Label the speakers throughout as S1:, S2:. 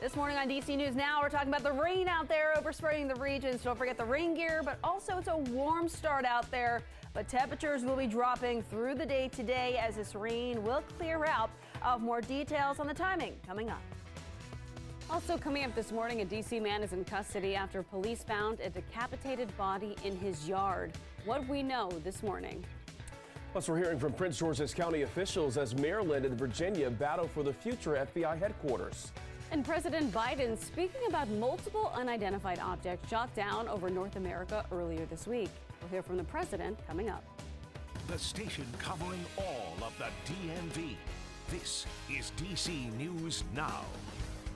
S1: This morning on DC News Now, we're talking about the rain out there overspreading the region. So don't forget the rain gear, but also it's a warm start out there. But temperatures will be dropping through the day today as this rain will clear out. More details on the timing coming up.
S2: Also coming up this morning, a DC man is in custody after police found a decapitated body in his yard. What we know this morning.
S3: Plus, we're hearing from Prince George's County officials as Maryland and Virginia battle for the future FBI headquarters.
S2: And President Biden speaking about multiple unidentified objects shot down over North America earlier this week. We'll hear from the president coming up.
S4: The station covering all of the DMV. This is DC News Now.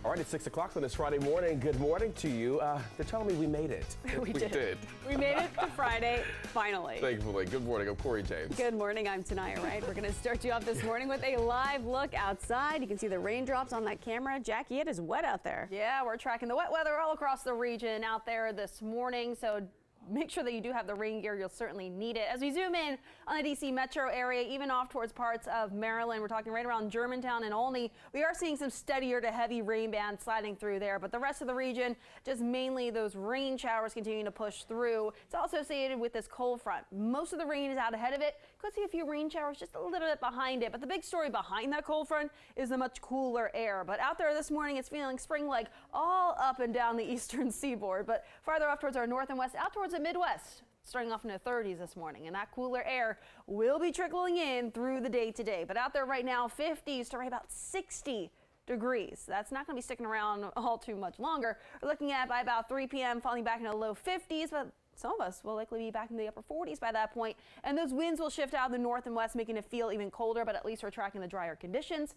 S3: All right, it's 6 o'clock on this Friday morning. Good morning to you. They're telling me we made it.
S2: We did. We made it to Friday, finally.
S3: Thankfully. Good morning. I'm Corey James.
S2: Good morning. I'm Tanaya Wright. We're going to start you off this morning with a live look outside. You can see the raindrops on that camera. Jackie, it is wet out there.
S1: Yeah, we're tracking the wet weather all across the region out there this morning. So make sure that you do have the rain gear. You'll certainly need it. As we zoom in on the DC metro area, even off towards parts of Maryland, we're talking right around Germantown and Olney. We are seeing some steadier to heavy rain bands sliding through there, but the rest of the region, just mainly those rain showers continuing to push through. It's also associated with this cold front. Most of the rain is out ahead of it. Could see a few rain showers just a little bit behind it, but the big story behind that cold front is the much cooler air. But out there this morning, it's feeling spring-like all up and down the eastern seaboard, but farther off towards our north and west, out towards the Midwest, starting off in the 30s this morning, and that cooler air will be trickling in through the day today. But out there right now, 50s to right about 60 degrees. That's not going to be sticking around all too much longer. We're looking at by about 3 p.m. falling back into the low 50s, but some of us will likely be back in the upper 40s by that point, and those winds will shift out of the north and west, making it feel even colder, but at least we're tracking the drier conditions.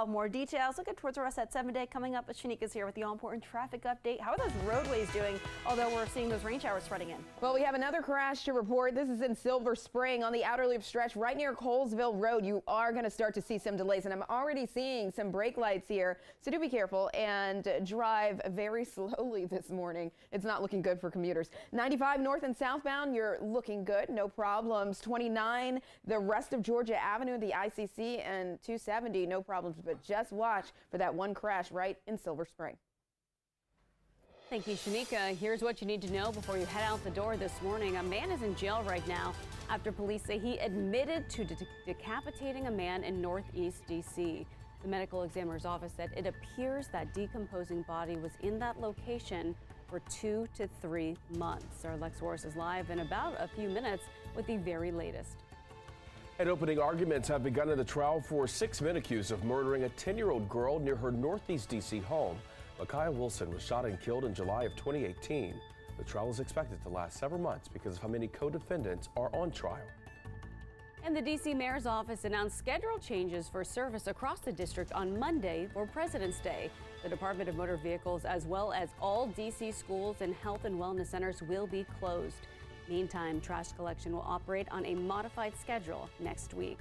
S1: More details, look at towards the rest of that 7-day coming up. Shanika's here with the all-important traffic update. How are those roadways doing, although we're seeing those rain showers spreading in?
S5: Well, we have another crash to report. This is in Silver Spring on the outer loop stretch right near Colesville Road. You are going to start to see some delays, and I'm already seeing some brake lights here, so do be careful and drive very slowly this morning. It's not looking good for commuters. 95 north and southbound, you're looking good, no problems. 29, the rest of Georgia Avenue, the ICC, and 270, no problems, but just watch for that one crash right in Silver Spring.
S2: Thank you, Shanika. Here's what you need to know before you head out the door this morning. A man is in jail right now after police say he admitted to decapitating a man in Northeast DC. The medical examiner's office said it appears that decomposing body was in that location for 2 to 3 months. Our Lex Warris is live in about a few minutes with the very latest.
S3: And opening arguments have begun in the trial for 6 men accused of murdering a 10-year-old girl near her Northeast DC home. Micaiah Wilson was shot and killed in July of 2018. The trial is expected to last several months because of how many co-defendants are on trial.
S2: And the D.C. Mayor's office announced schedule changes for service across the district on Monday for President's Day. The Department of Motor Vehicles, as well as all D.C. schools and health and wellness centers, will be closed. Meantime, trash collection will operate on a modified schedule next week.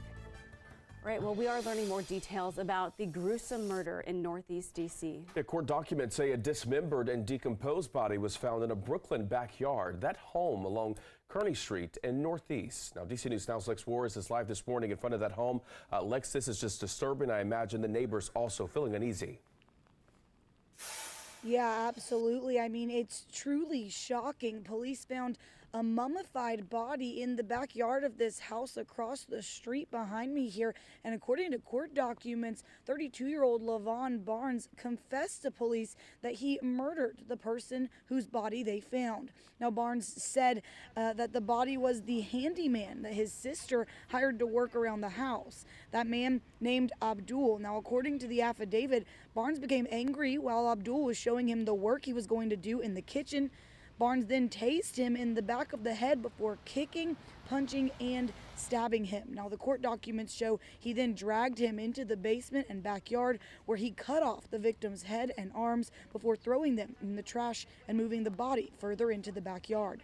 S2: All right, well, we are learning more details about the gruesome murder in Northeast D.C.
S3: The court documents say a dismembered and decomposed body was found in a Brooklyn backyard. That home along Kearney Street in Northeast. Now, DC News Now's Lex Warris is live this morning in front of that home. Lex, this is just disturbing. I imagine the neighbors also feeling uneasy.
S6: Yeah, absolutely. I mean, it's truly shocking. Police found a mummified body in the backyard of this house across the street behind me here. And according to court documents, 32-year-old LaVon Barnes confessed to police that he murdered the person whose body they found. Now, Barnes said that the body was the handyman that his sister hired to work around the house. That man named Abdul. Now, according to the affidavit, Barnes became angry while Abdul was showing him the work he was going to do in the kitchen. Barnes then tased him in the back of the head before kicking, punching, and stabbing him. Now, the court documents show he then dragged him into the basement and backyard where he cut off the victim's head and arms before throwing them in the trash and moving the body further into the backyard.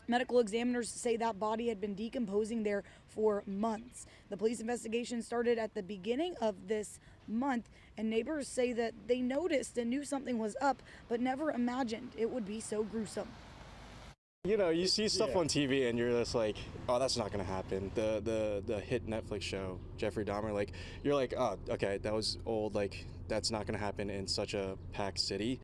S6: Medical examiners say that body had been decomposing there for months. The police investigation started at the beginning of this month, and neighbors say that they noticed and knew something was up, but never imagined it would be so gruesome.
S7: You know, you see stuff on TV and you're just like, oh, that's not going to happen. The hit Netflix show, Jeffrey Dahmer, like, you're like, oh, okay, that was old, like, That's not going to happen in such a packed city.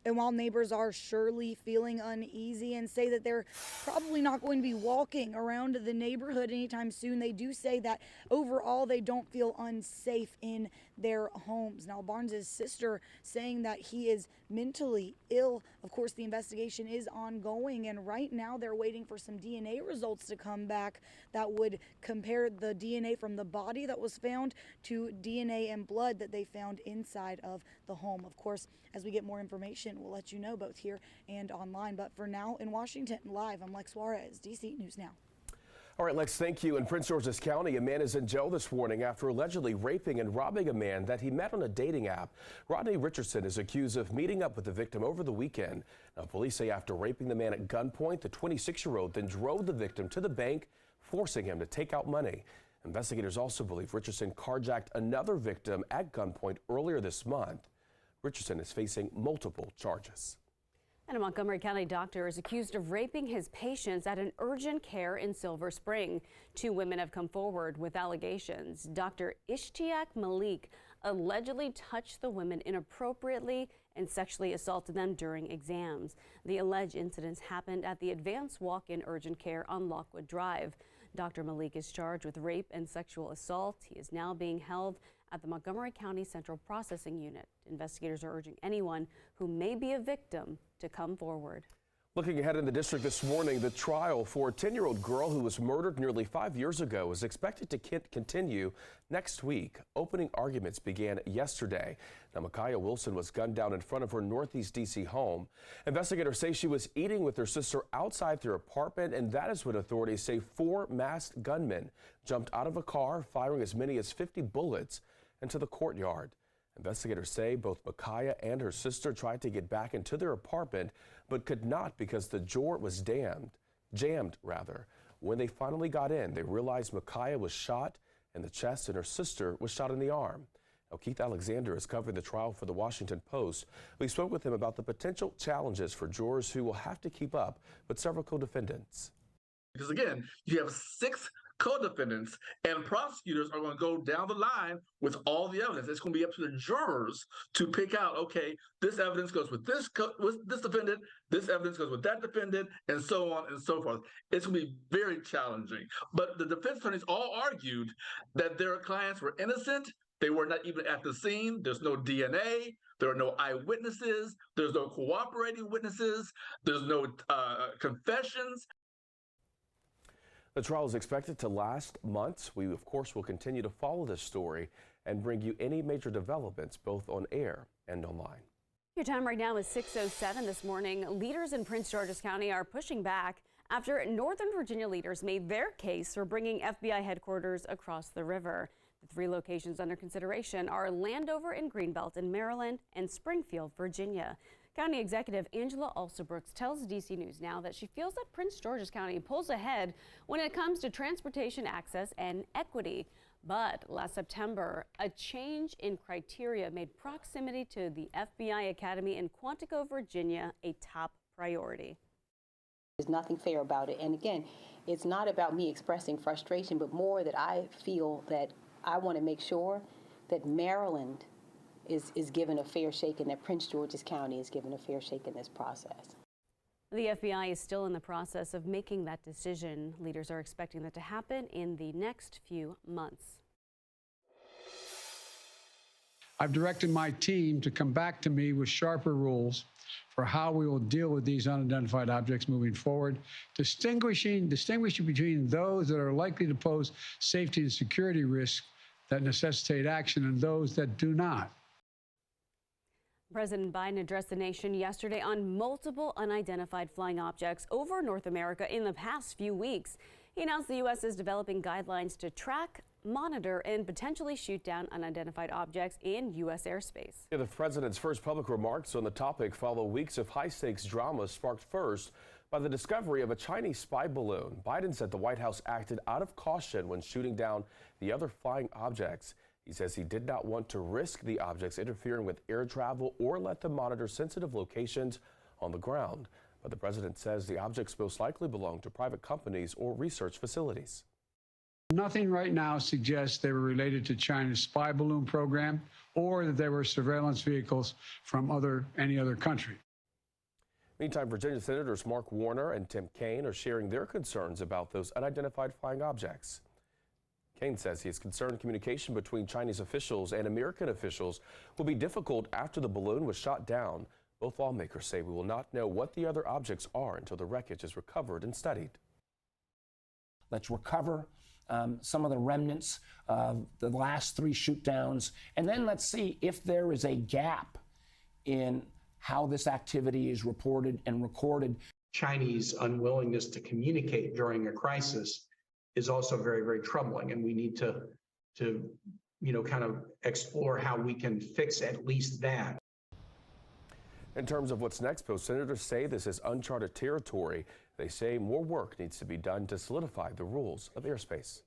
S6: And while neighbors are surely feeling uneasy and say that they're probably not going to be walking around the neighborhood anytime soon, they do say that overall they don't feel unsafe in their homes. Now, Barnes' sister saying that he is mentally ill. Of course, the investigation is ongoing, and right now they're waiting for some DNA results to come back that would compare the DNA from the body that was found to DNA and blood that they found inside of the home. Of course, as we get more information, we'll let you know both here and online. But for now, in Washington, live, I'm Lex Juarez, DC News Now.
S3: All right, Lex, thank you. In Prince George's County, a man is in jail this morning after allegedly raping and robbing a man that he met on a dating app. Rodney Richardson is accused of meeting up with the victim over the weekend. Now, police say after raping the man at gunpoint, the 26-year-old then drove the victim to the bank, forcing him to take out money. Investigators also believe Richardson carjacked another victim at gunpoint earlier this month. Richardson is facing multiple charges.
S2: And a Montgomery County doctor is accused of raping his patients at an urgent care in Silver Spring. 2 women have come forward with allegations. Dr. Ishtiaq Malik allegedly touched the women inappropriately and sexually assaulted them during exams. The alleged incidents happened at the Advanced Walk-In Urgent Care on Lockwood Drive. Dr. Malik is charged with rape and sexual assault. He is now being held at the Montgomery County Central Processing Unit. Investigators are urging anyone who may be a victim to come forward.
S3: Looking ahead in the district this morning, the trial for a 10-year-old girl who was murdered nearly 5 years ago is expected to continue next week. Opening arguments began yesterday. Now, Micaiah Wilson was gunned down in front of her Northeast D.C. home. Investigators say she was eating with her sister outside their apartment, and that is when authorities say 4 masked gunmen jumped out of a car, firing as many as 50 bullets into the courtyard. Investigators say both Micaiah and her sister tried to get back into their apartment, but could not because the door was jammed. When they finally got in, they realized Micaiah was shot in the chest and her sister was shot in the arm. Now, Keith Alexander is covering the trial for the Washington Post. We spoke with him about the potential challenges for jurors who will have to keep up with several co-defendants.
S8: Because again, you have 6 co-defendants, and prosecutors are going to go down the line with all the evidence. It's going to be up to the jurors to pick out, okay, this evidence goes with this defendant, this evidence goes with that defendant, and so on and so forth. It's going to be very challenging. But the defense attorneys all argued that their clients were innocent. They were not even at the scene. There's no DNA. There are no eyewitnesses. There's no cooperating witnesses. There's no confessions.
S3: The trial is expected to last months. We, of course, will continue to follow this story and bring you any major developments both on air and online.
S2: Your time right now is 6:07 this morning. Leaders in Prince George's County are pushing back after Northern Virginia leaders made their case for bringing FBI headquarters across the river. The 3 locations under consideration are Landover in Greenbelt in Maryland and Springfield, Virginia. County Executive Angela Alsobrooks tells DC News Now that she feels that Prince George's County pulls ahead when it comes to transportation access and equity. But last September, a change in criteria made proximity to the FBI Academy in Quantico, Virginia, a top priority.
S9: There's nothing fair about it. And again, it's not about me expressing frustration, but more that I feel that I want to make sure that Maryland is given a fair shake and that Prince George's County is given a fair shake in this process.
S2: The FBI is still in the process of making that decision. Leaders are expecting that to happen in the next few months.
S10: I've directed my team to come back to me with sharper rules for how we will deal with these unidentified objects moving forward, distinguishing between those that are likely to pose safety and security risks that necessitate action and those that do not.
S2: President Biden addressed the nation yesterday on multiple unidentified flying objects over North America in the past few weeks. He announced the U.S. is developing guidelines to track, monitor, and potentially shoot down unidentified objects in U.S. airspace.
S3: The president's first public remarks on the topic follow weeks of high-stakes drama sparked first by the discovery of a Chinese spy balloon. Biden said the White House acted out of caution when shooting down the other flying objects. He says he did not want to risk the objects interfering with air travel or let them monitor sensitive locations on the ground. But the president says the objects most likely belong to private companies or research facilities.
S10: Nothing right now suggests they were related to China's spy balloon program or that they were surveillance vehicles from any other country.
S3: Meantime, Virginia Senators Mark Warner and Tim Kaine are sharing their concerns about those unidentified flying objects. Kaine says he is concerned communication between Chinese officials and American officials will be difficult after the balloon was shot down. Both lawmakers say we will not know what the other objects are until the wreckage is recovered and studied.
S11: Let's recover some of the remnants of the last 3 shoot downs, and then let's see if there is a gap in how this activity is reported and recorded.
S12: Chinese unwillingness to communicate during a crisis is also very, very troubling, and we need to kind of explore how we can fix at least that.
S3: In terms of what's next, both senators say this is uncharted territory. They say more work needs to be done to solidify the rules of airspace.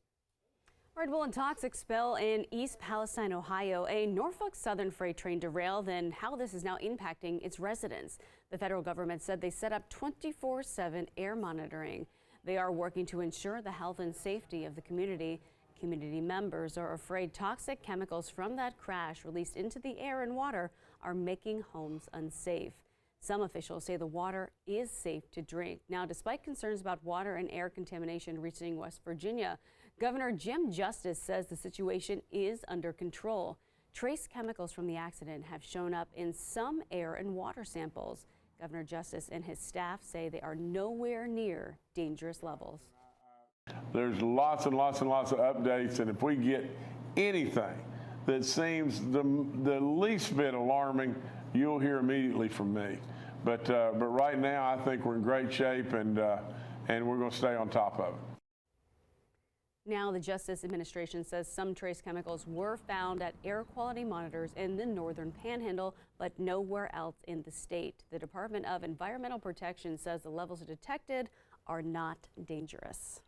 S2: All right, well, in talks expel in East Palestine, Ohio, a Norfolk Southern freight train derailed and how this is now impacting its residents. The federal government said they set up 24/7 air monitoring. They are working to ensure the health and safety of the community. Community members are afraid toxic chemicals from that crash released into the air and water are making homes unsafe. Some officials say the water is safe to drink. Now, despite concerns about water and air contamination reaching West Virginia, Governor Jim Justice says the situation is under control. Trace chemicals from the accident have shown up in some air and water samples. Governor Justice and his staff say they are nowhere near dangerous levels.
S13: There's lots and lots and lots of updates, and if we get anything that seems the least bit alarming, you'll hear immediately from me. But right now, I think we're in great shape, and we're going to stay on top of it.
S2: Now, the Justice Administration says some trace chemicals were found at air quality monitors in the northern panhandle, but nowhere else in the state. The Department of Environmental Protection says the levels detected are not dangerous.